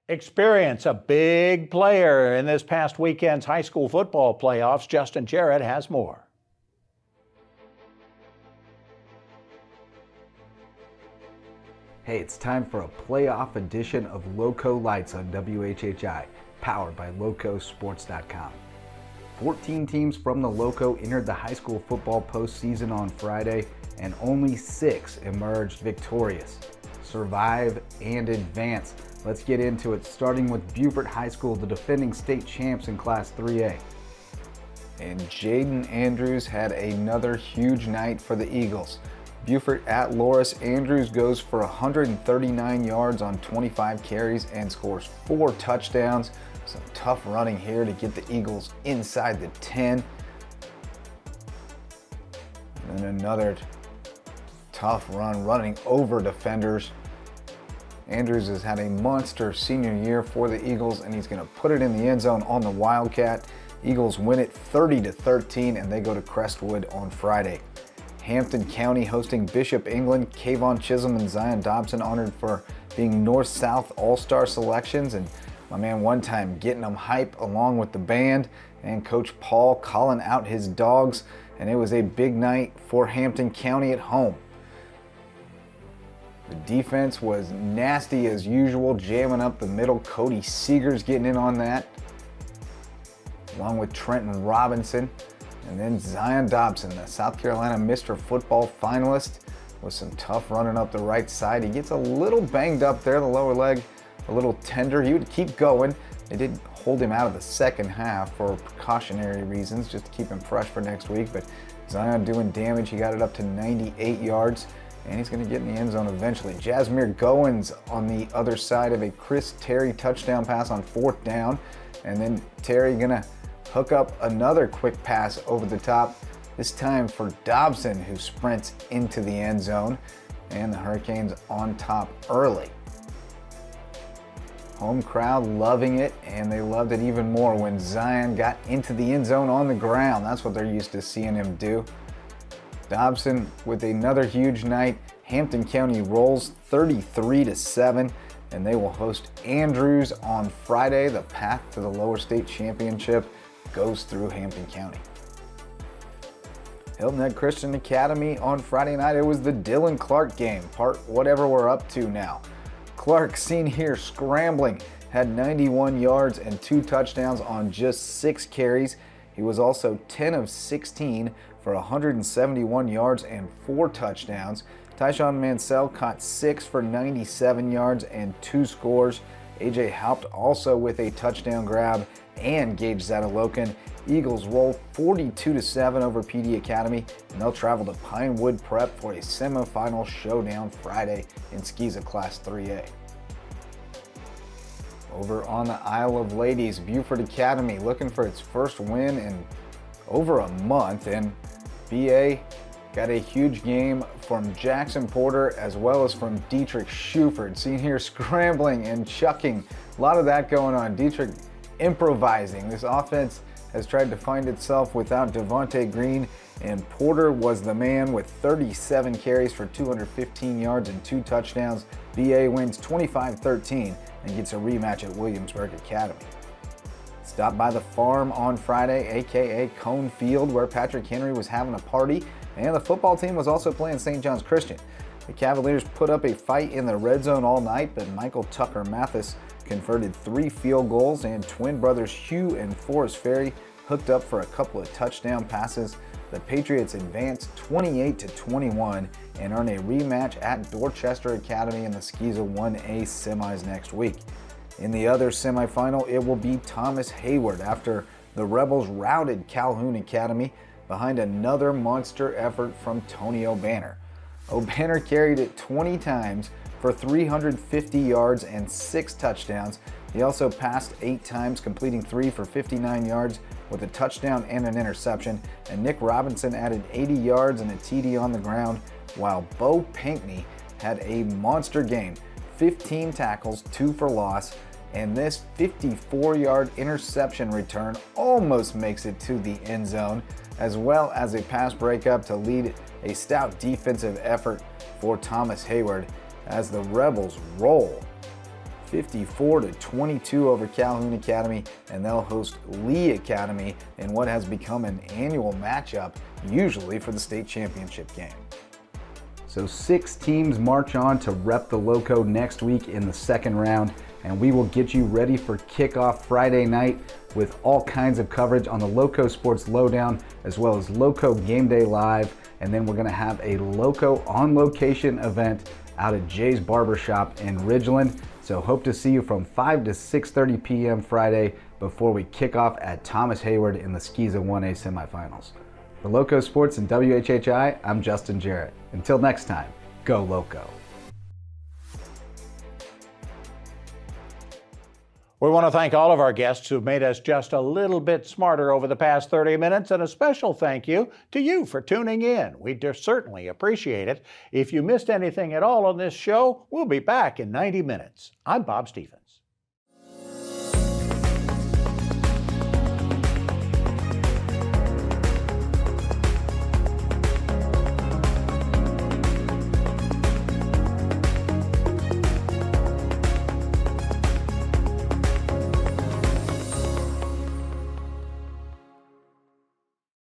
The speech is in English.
Experience a big player in this past weekend's high school football playoffs. Justin Jarrett has more. Hey, it's time for a playoff edition of Loco Lights on WHHI, powered by LocoSports.com. 14 teams from the Loco entered the high school football postseason on Friday, and only 6 emerged victorious. Survive and advance. Let's get into it, starting with Beaufort High School, the defending state champs in Class 3A. And Jaden Andrews had another huge night for the Eagles. Beaufort at Loris. Andrews goes for 139 yards on 25 carries and scores 4 touchdowns. Some tough running here to get the Eagles inside the 10. And then another tough run running over defenders. Andrews has had a monster senior year for the Eagles, and he's going to put it in the end zone on the Wildcat. Eagles win it 30-13, and they go to Crestwood on Friday. Hampton County hosting Bishop England. Kayvon Chisholm and Zion Dobson honored for being North-South All-Star selections, and my man one time getting them hype along with the band, and Coach Paul calling out his dogs, and it was a big night for Hampton County at home. The defense was nasty as usual, jamming up the middle. Cody Seegers getting in on that, along with Trenton Robinson. And then Zion Dobson, the South Carolina Mr. Football finalist, with some tough running up the right side. He gets a little banged up there, the lower leg, a little tender. He would keep going. They did hold him out of the second half for precautionary reasons, just to keep him fresh for next week. But Zion doing damage. He got it up to 98 yards. And he's going to get in the end zone eventually. Jasmine Goins on the other side of a Chris Terry touchdown pass on 4th down. And then Terry going to hook up another quick pass over the top, this time for Dobson, who sprints into the end zone. And the Hurricanes on top early. Home crowd loving it, and they loved it even more when Zion got into the end zone on the ground. That's what they're used to seeing him do. Dobson with another huge night. Hampton County rolls 33-7, and they will host Andrews on Friday. The path to the lower state championship goes through Hampton County. Hilton Head Christian Academy on Friday night. It was the Dylan Clark game, part whatever we're up to now. Clark, seen here scrambling, had 91 yards and 2 touchdowns on just 6 carries. He was also 10 of 16 for 171 yards and 4 touchdowns. Tyshawn Mansell caught 6 for 97 yards and 2 scores. AJ Haupt also with a touchdown grab, and Gage Zadalokin. Eagles roll 42-7 over PD Academy, and they'll travel to Pinewood Prep for a semifinal showdown Friday in SCISA Class 3A. Over on the Isle of Ladies, Beaufort Academy looking for its first win in over a month, and BA got a huge game from Jackson Porter as well as from Dietrich Schuford. Seen here scrambling and chucking. A lot of that going on. Dietrich improvising. This offense has tried to find itself without Devontae Green, and Porter was the man with 37 carries for 215 yards and 2 touchdowns. BA wins 25-13 and gets a rematch at Williamsburg Academy. Stopped by the farm on Friday, aka Cone Field, where Patrick Henry was having a party, and the football team was also playing St. John's Christian. The Cavaliers put up a fight in the red zone all night, but Michael Tucker Mathis converted 3 field goals, and twin brothers Hugh and Forrest Ferry hooked up for a couple of touchdown passes. The Patriots advanced 28-21 and earn a rematch at Dorchester Academy in the SCISA 1A semis next week. In the other semifinal, it will be Thomas Hayward after the Rebels routed Calhoun Academy behind another monster effort from Tony O'Banner. O'Banner carried it 20 times for 350 yards and 6 touchdowns. He also passed 8 times, completing 3 for 59 yards with a touchdown and an interception. And Nick Robinson added 80 yards and a TD on the ground, while Bo Pinkney had a monster game. 15 tackles, 2 for loss, and this 54-yard interception return almost makes it to the end zone, as well as a pass breakup to lead a stout defensive effort for Thomas Hayward as the Rebels roll 54-22 over Calhoun Academy, and they'll host Lee Academy in what has become an annual matchup, usually for the state championship game. So 6 teams march on to rep the Loco next week in the second round, and we will get you ready for kickoff Friday night with all kinds of coverage on the Loco Sports Lowdown, as well as Loco Game Day Live, and then we're gonna have a Loco on location event out at Jay's Barbershop in Ridgeland. So hope to see you from 5 to 6:30 p.m. Friday before we kick off at Thomas Hayward in the Skiza 1A semifinals. For Loco Sports and WHHI, I'm Justin Jarrett. Until next time, go Loco. We want to thank all of our guests who've made us just a little bit smarter over the past 30 minutes, and a special thank you to you for tuning in. We certainly appreciate it. If you missed anything at all on this show, we'll be back in 90 minutes. I'm Bob Stephen.